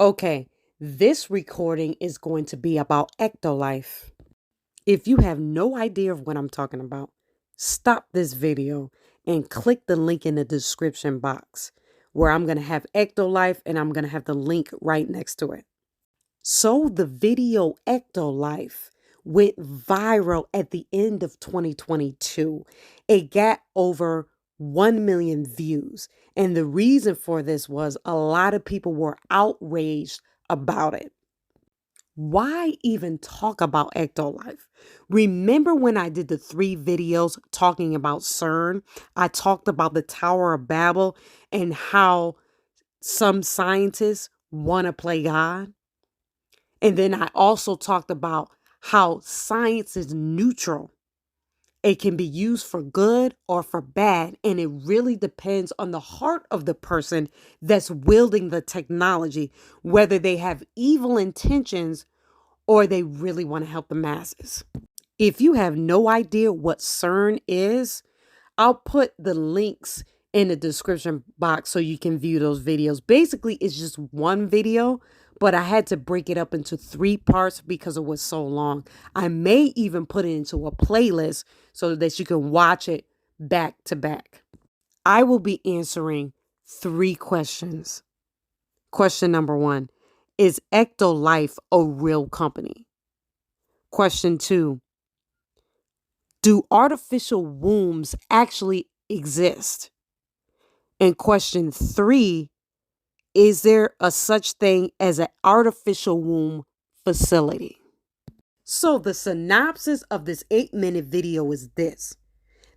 Okay, this recording is going to be about ectolife. If you have no idea of what I'm talking about, stop this video and click the link in the description box where I'm going to have ectolife and I'm going to have the link right next to it. So the video ectolife went viral at the end of 2022. It got over 1 million views. And the reason for this was a lot of people were outraged about it. Why even talk about ectolife? Remember when I did the 3 videos talking about CERN? I talked about the Tower of Babel and how some scientists want to play God. And then I also talked about how science is neutral. It can be used for good or for bad, and it really depends on the heart of the person that's wielding the technology, whether they have evil intentions or they really want to help the masses. If you have no idea what CERN is, I'll put the links in the description box so you can view those videos. Basically, it's just one video, but I had to break it up into 3 parts because it was so long. I may even put it into a playlist so that you can watch it back to back. I will be answering 3 questions. Question number 1, is ectolife a real company? Question 2, do artificial wombs actually exist? And question 3, is there a such thing as an artificial womb facility? So the synopsis of this 8-minute video is this.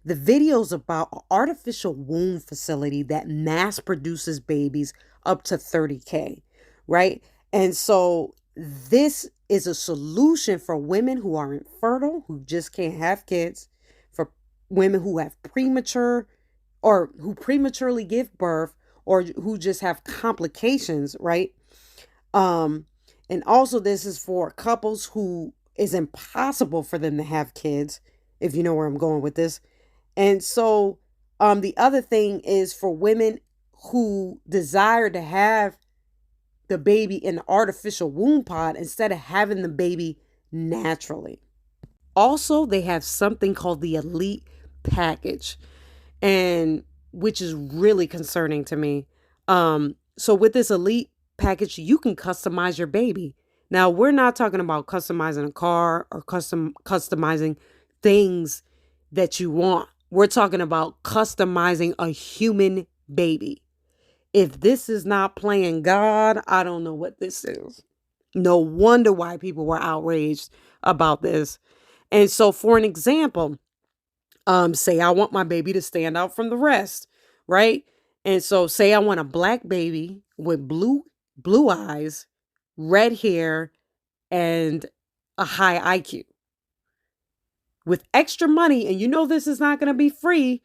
The video is about an artificial womb facility that mass produces babies up to 30K, right? And so this is a solution for women who are infertile, who just can't have kids, for women who have premature or who prematurely give birth or who just have complications, right? And also this is for couples who is impossible for them to have kids, if you know where I'm going with this. And so the other thing is for women who desire to have the baby in an artificial womb pod instead of having the baby naturally. Also, they have something called the elite package, and which is really concerning to me. So with this elite package, you can customize your baby. Now, we're not talking about customizing a car or customizing things that you want. We're talking about customizing a human baby. If this is not playing God, I don't know what this is. No wonder why people were outraged about this. And so for an example, say I want my baby to stand out from the rest, right? And so say I want a black baby with blue eyes, red hair, and a high IQ. With extra money, and you know this is not going to be free,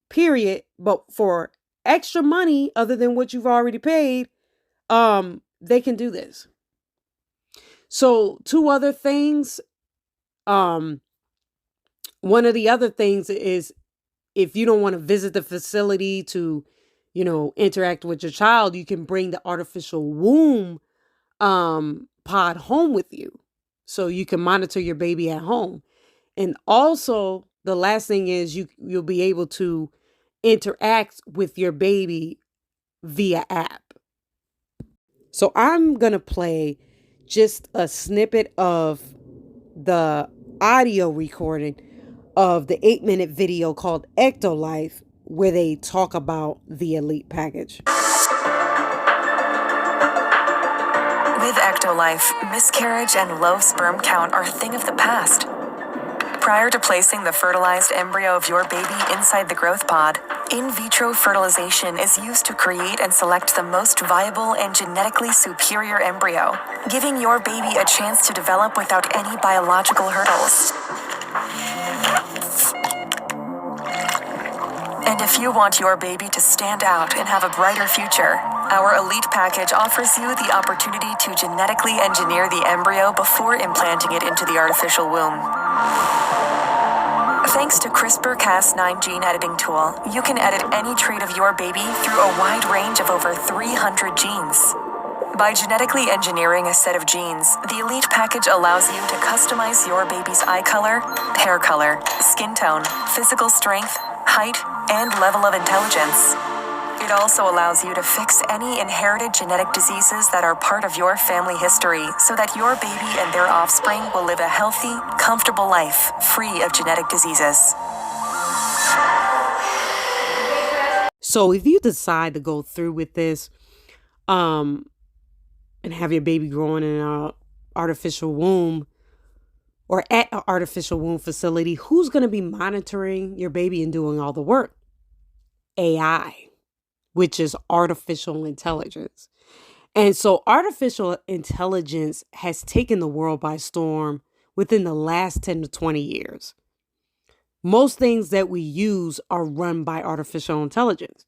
period, but for extra money other than what you've already paid, they can do this. So 2 other things, one of the other things is if you don't want to visit the facility to, interact with your child, you can bring the artificial womb pod home with you so you can monitor your baby at home. And also the last thing is you'll be able to interact with your baby via app. So I'm going to play just a snippet of the audio recording of the 8-minute video called Ectolife, where they talk about the elite package. With Ectolife, miscarriage and low sperm count are a thing of the past. Prior to placing the fertilized embryo of your baby inside the growth pod, in vitro fertilization is used to create and select the most viable and genetically superior embryo, giving your baby a chance to develop without any biological hurdles. And if you want your baby to stand out and have a brighter future, our Elite Package offers you the opportunity to genetically engineer the embryo before implanting it into the artificial womb. Thanks to CRISPR-Cas9 gene editing tool, you can edit any trait of your baby through a wide range of over 300 genes. By genetically engineering a set of genes, the Elite package allows you to customize your baby's eye color, hair color, skin tone, physical strength, height, and level of intelligence. It also allows you to fix any inherited genetic diseases that are part of your family history so that your baby and their offspring will live a healthy, comfortable life free of genetic diseases. So if you decide to go through with this, and have your baby growing in an artificial womb or at an artificial womb facility, who's going to be monitoring your baby and doing all the work? AI, which is artificial intelligence. And so artificial intelligence has taken the world by storm within the last 10 to 20 years. Most things that we use are run by artificial intelligence.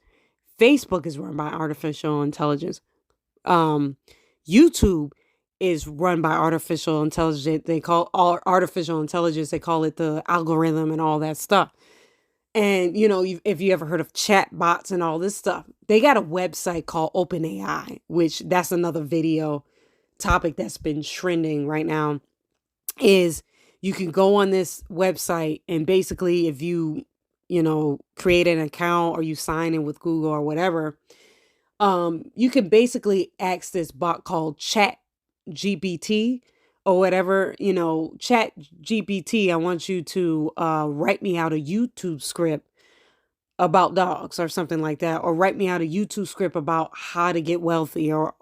Facebook is run by artificial intelligence. YouTube is run by artificial intelligence. They call artificial intelligence, they call it the algorithm and all that stuff. And, if you ever heard of chat bots and all this stuff, they got a website called OpenAI, which that's another video topic that's been trending right now, is you can go on this website and basically if you create an account or you sign in with Google or whatever, you can basically ask this bot called Chat GPT or whatever, Chat GPT, I want you to write me out a YouTube script about dogs or something like that, or write me out a YouTube script about how to get wealthy, or,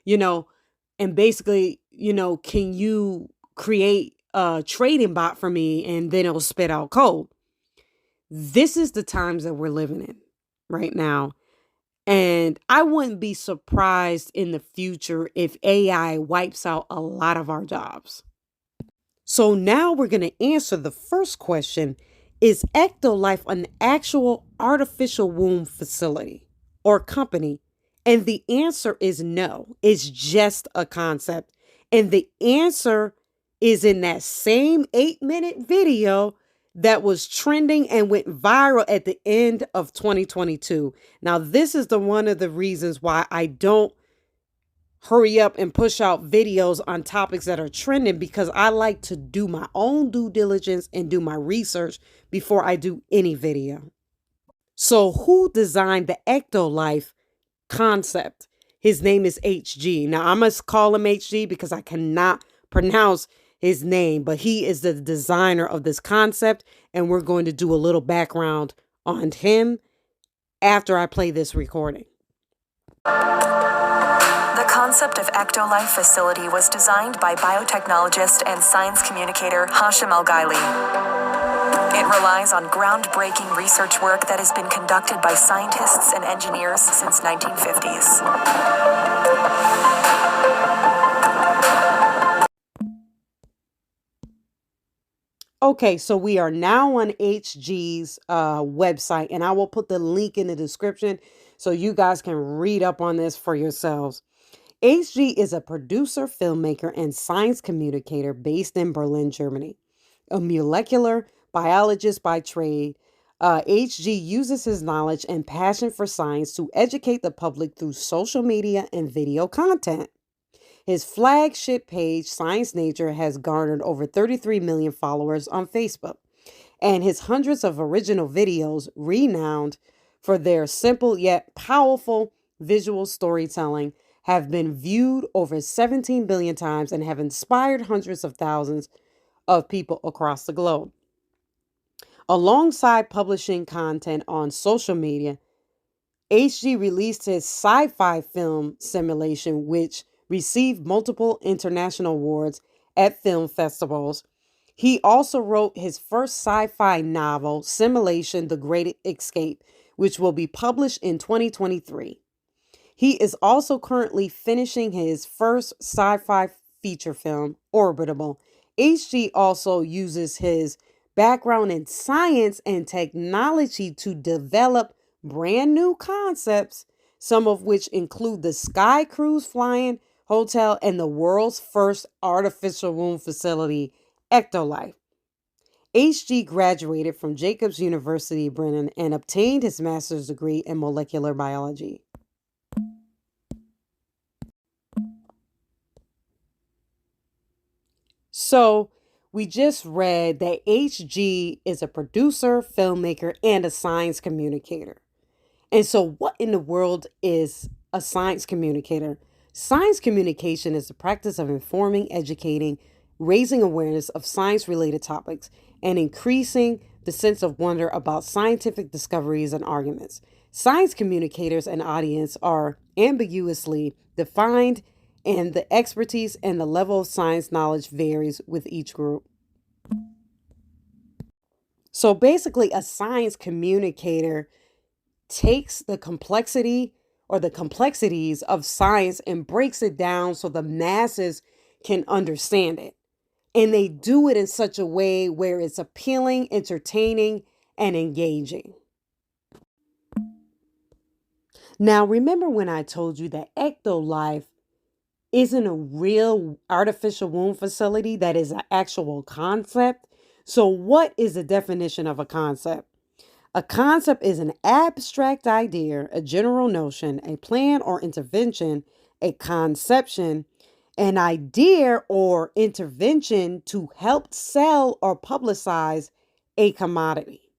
and basically, can you create a trading bot for me, and then it'll spit out code. This is the times that we're living in right now. And I wouldn't be surprised in the future if AI wipes out a lot of our jobs. So now we're going to answer the first question. Is Ecto Life an actual artificial womb facility or company? And the answer is no. It's just a concept. And the answer is in that same 8-minute video that was trending and went viral at the end of 2022. Now, this is one of the reasons why I don't hurry up and push out videos on topics that are trending, because I like to do my own due diligence and do my research before I do any video. So who designed the Ecto Life concept? His name is HG. Now, I must call him HG because I cannot pronounce his name, but he is the designer of this concept, and we're going to do a little background on him after I play this recording. The concept of Ecto Life facility was designed by biotechnologist and science communicator hashem-alghaili. It relies on groundbreaking research work that has been conducted by scientists and engineers since 1950s. Okay, so we are now on HG's website, and I will put the link in the description so you guys can read up on this for yourselves. HG is a producer, filmmaker, and science communicator based in Berlin, Germany. A molecular biologist by trade, HG uses his knowledge and passion for science to educate the public through social media and video content. His flagship page, Science Nature, has garnered over 33 million followers on Facebook, and his hundreds of original videos, renowned for their simple yet powerful visual storytelling, have been viewed over 17 billion times and have inspired hundreds of thousands of people across the globe. Alongside publishing content on social media, HG released his sci-fi film Simulation, which received multiple international awards at film festivals. He also wrote his first sci-fi novel, Simulation: The Great Escape, which will be published in 2023. He is also currently finishing his first sci-fi feature film, Orbitable. HG also uses his background in science and technology to develop brand new concepts, some of which include the Sky Cruise Flying Hotel and the world's first artificial womb facility, Ecto Life. HG graduated from Jacobs University, Brennan, and obtained his master's degree in molecular biology. So we just read that HG is a producer, filmmaker, and a science communicator. And so, what in the world is a science communicator? Science communication is the practice of informing, educating, raising awareness of science related topics, and increasing the sense of wonder about scientific discoveries and arguments. Science communicators and audience are ambiguously defined, and the expertise and the level of science knowledge varies with each group. So, basically, a science communicator takes the complexity or the complexities of science and breaks it down so the masses can understand it. And they do it in such a way where it's appealing, entertaining, and engaging. Now, remember when I told you that Ecto Life isn't a real artificial womb facility, that is an actual concept? So, what is the definition of a concept? A concept is an abstract idea, a general notion, a plan or intervention, a conception, an idea or intervention to help sell or publicize a commodity.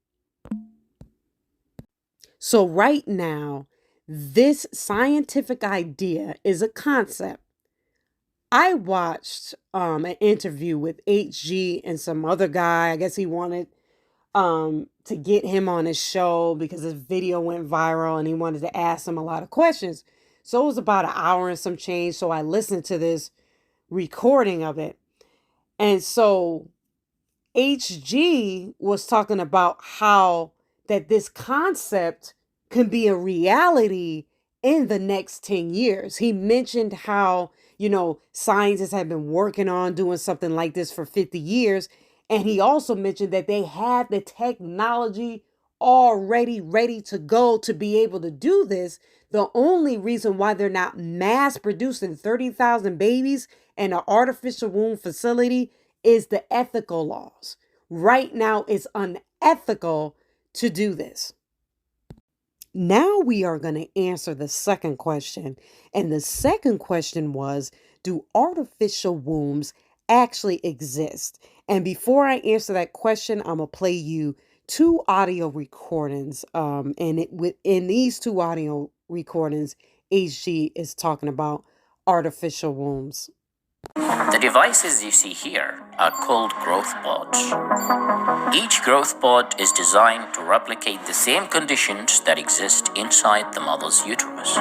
So, right now, this scientific idea is a concept. I watched an interview with HG and some other guy. I guess he wanted to get him on his show because his video went viral and he wanted to ask him a lot of questions. So it was about an hour and some change. So I listened to this recording of it. And so HG was talking about how that this concept can be a reality in the next 10 years. He mentioned how, scientists have been working on doing something like this for 50 years. And he also mentioned that they have the technology already ready to go to be able to do this. The only reason why they're not mass producing 30,000 babies in an artificial womb facility is the ethical laws. Right now, it's unethical to do this. Now we are going to answer the second question. And the second question was, do artificial wombs actually exist? And before I answer that question, I'm going to play you two audio recordings. In these two audio recordings, HG is talking about artificial wombs. The devices you see here are called growth pods. Each growth pod is designed to replicate the same conditions that exist inside the mother's uterus.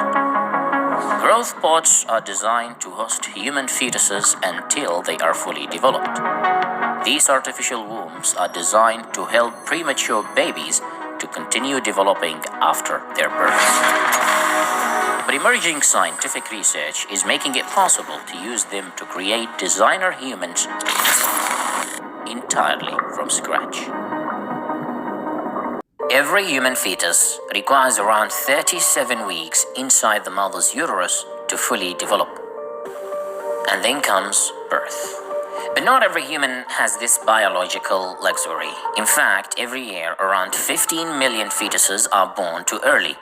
Growth pods are designed to host human fetuses until they are fully developed. These artificial wombs are designed to help premature babies to continue developing after their birth. But emerging scientific research is making it possible to use them to create designer humans entirely from scratch. Every human fetus requires around 37 weeks inside the mother's uterus to fully develop. And then comes birth. But not every human has this biological luxury. In fact, every year around 15 million fetuses are born too early,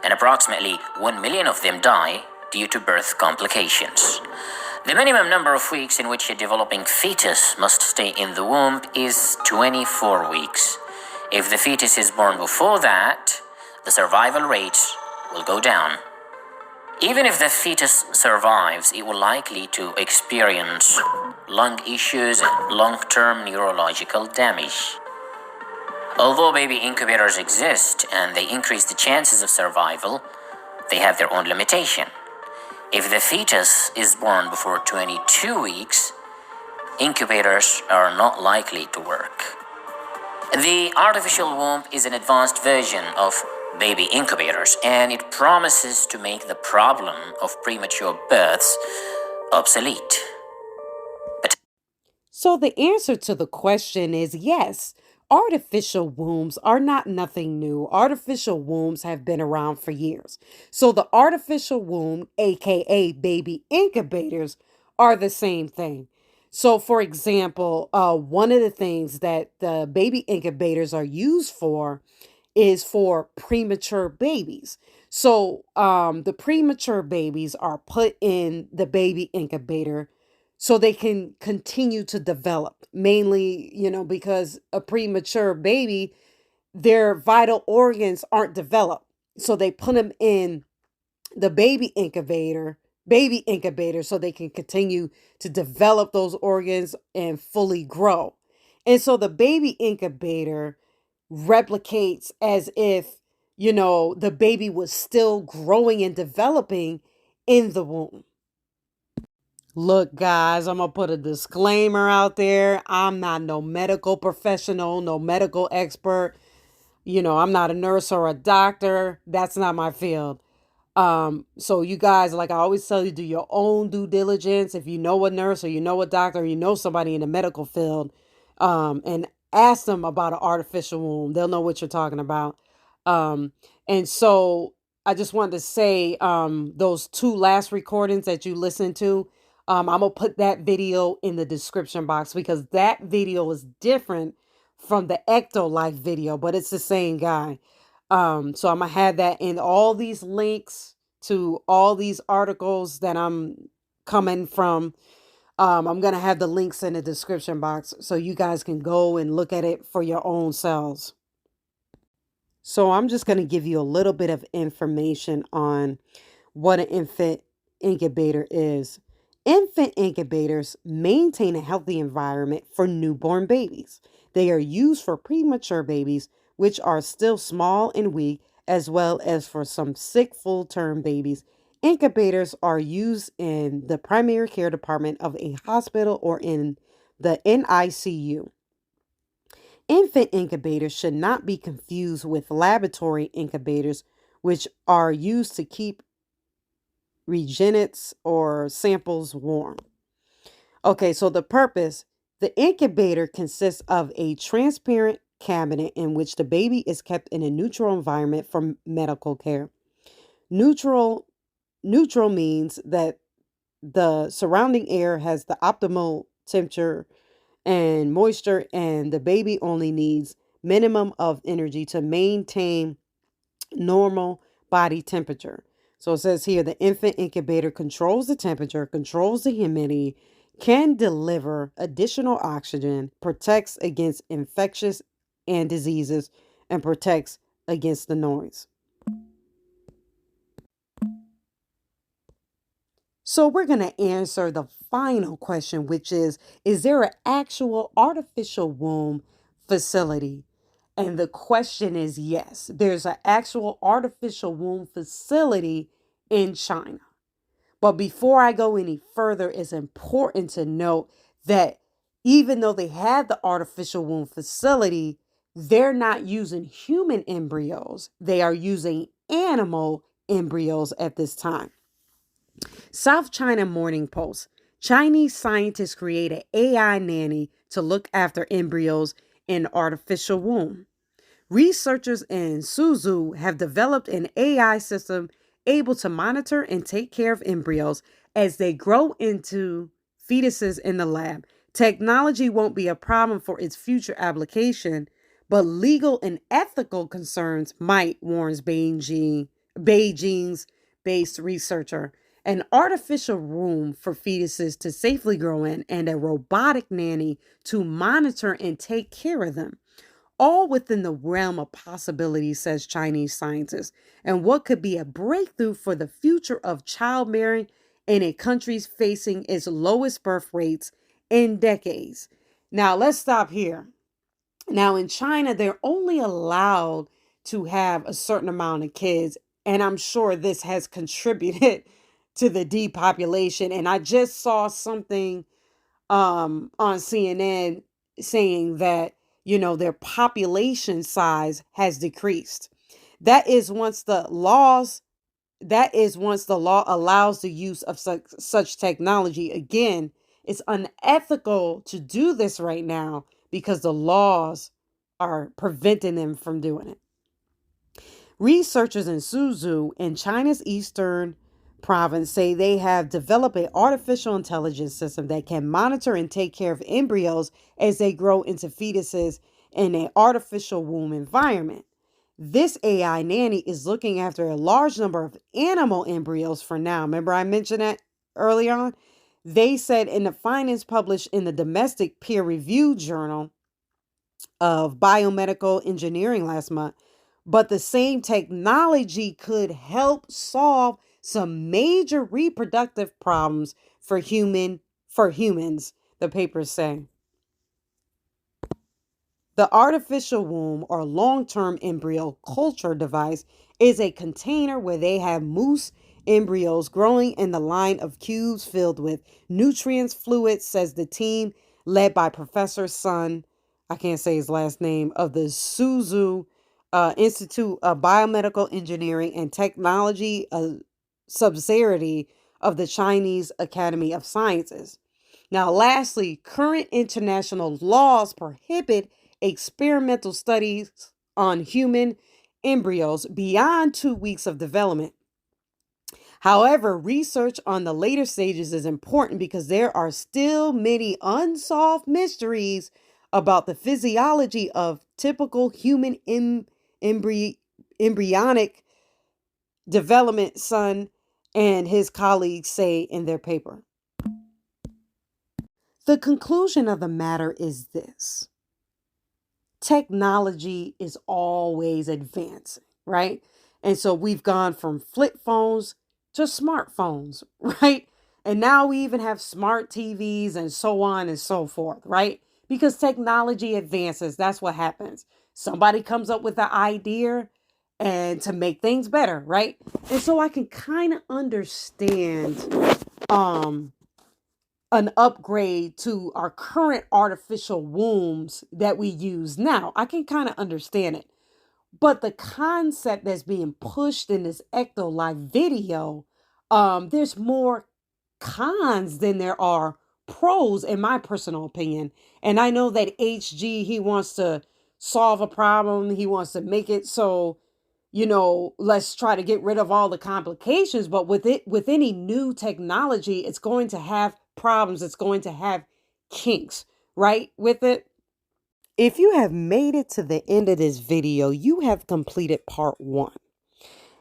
and approximately 1 million of them die due to birth complications. The minimum number of weeks in which a developing fetus must stay in the womb is 24 weeks. If the fetus is born before that, the survival rates will go down. Even if the fetus survives, it will likely to experience lung issues and long-term neurological damage. Although baby incubators exist and they increase the chances of survival, they have their own limitation. If the fetus is born before 22 weeks, incubators are not likely to work. The artificial womb is an advanced version of baby incubators, and it promises to make the problem of premature births obsolete. So the answer to the question is yes. Artificial wombs are not nothing new. Artificial wombs have been around for years. So the artificial womb, aka baby incubators, are the same thing. So, for example, one of the things that the baby incubators are used for is for premature babies. So, the premature babies are put in the baby incubator so they can continue to develop. Mainly, because a premature baby, their vital organs aren't developed. So they put them in the baby incubator, so they can continue to develop those organs and fully grow. And so the baby incubator replicates as if, the baby was still growing and developing in the womb. Look, guys, I'm going to put a disclaimer out there. I'm not no medical professional, no medical expert. I'm not a nurse or a doctor. That's not my field. So you guys, like I always tell you, do your own due diligence. If you know a nurse or you know a doctor, or you know somebody in the medical field, and ask them about an artificial womb. They'll know what you're talking about. Um, and so I just wanted to say, those two last recordings that you listened to, I'm gonna put that video in the description box because that video is different from the Ecto Life video, but it's the same guy. So I'm gonna have that in all these links to all these articles that I'm coming from. I'm gonna have the links in the description box so you guys can go and look at it for your own selves. So I'm just gonna give you a little bit of information on what an infant incubator is. Infant incubators maintain a healthy environment for newborn babies. They are used for premature babies, which are still small and weak, as well as for some sick full term babies. Incubators are used in the primary care department of a hospital or in the NICU. Infant incubators should not be confused with laboratory incubators, which are used to keep reagents or samples warm. Okay, so the incubator consists of a transparent cabinet in which the baby is kept in a neutral environment for medical care. Neutral neutral means that the surrounding air has the optimal temperature and moisture, and the baby only needs minimum of energy to maintain normal body temperature. So it says here the infant incubator controls the temperature, controls the humidity, can deliver additional oxygen, protects against infectious and diseases, and protects against the noise. So we're going to answer the final question, which is there an actual artificial womb facility? And the question is yes, there's an actual artificial womb facility in China. But before I go any further, it's important to note that even though they have the artificial womb facility, they're not using human embryos. They are using animal embryos at this time. South China Morning Post. Chinese scientists create an AI nanny to look after embryos in artificial womb. Researchers in Suzhou have developed an AI system able to monitor and take care of embryos as they grow into fetuses in the lab. Technology won't be a problem for its future application, but legal and ethical concerns might, warns Beijing's based researcher. An artificial room for fetuses to safely grow in and a robotic nanny to monitor and take care of them. All within the realm of possibility, says Chinese scientists, and what could be a breakthrough for the future of childbearing in a country facing its lowest birth rates in decades. Now, let's stop here. Now, in China, they're only allowed to have a certain amount of kids, and I'm sure this has contributed to the depopulation. And I just saw something on CNN saying that, their population size has decreased. That is once the laws, that is once the law allows the use of such technology. Again, it's unethical to do this right now because the laws are preventing them from doing it. Researchers in Suzhou in China's eastern province say they have developed an artificial intelligence system that can monitor and take care of embryos as they grow into fetuses in an artificial womb environment. This AI nanny is looking after a large number of animal embryos for now. Remember I mentioned that early on? They said in the findings published in the domestic peer-reviewed journal of biomedical engineering last month, but the same technology could help solve some major reproductive problems for humans, the papers say. The artificial womb or long-term embryo culture device is a container where they have moose embryos growing in the line of cubes filled with nutrients fluids, says the team led by Professor Sun, I can't say his last name, of the Suzhou Institute of Biomedical Engineering and Technology, a subsidiary of the Chinese Academy of Sciences. Now, lastly, current international laws prohibit experimental studies on human embryos beyond 2 weeks of development. However, research on the later stages is important because there are still many unsolved mysteries about the physiology of typical human embryonic development, Sun and his colleagues say in their paper. The conclusion of the matter is this: technology is always advancing, right? And so we've gone from flip phones to smartphones, right? And now we even have smart TVs and so on and so forth, right? Because technology advances, that's what happens. Somebody comes up with an idea and to make things better, right? And so I can kind of understand an upgrade to our current artificial wombs that we use now. I can kind of understand it. But the concept that's being pushed in this Ecto Live video, there's more cons than there are pros, in my personal opinion. And I know that HG, he wants to solve a problem. He wants to make it so, let's try to get rid of all the complications. But with any new technology, it's going to have problems. It's going to have kinks, right? With it. If you have made it to the end of this video, you have completed part 1.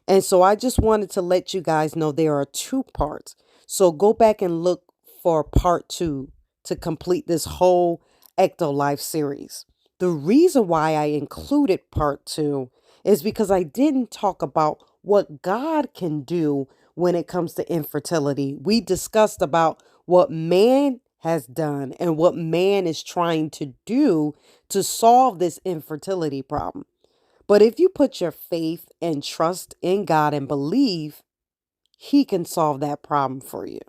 And so I just wanted to let you guys know there are 2 parts. So go back and look for part 2 to complete this whole Ecto Life series. The reason why I included part 2 is because I didn't talk about what God can do when it comes to infertility. We discussed about what man has done and what man is trying to do to solve this infertility problem. But if you put your faith and trust in God and believe, He can solve that problem for you.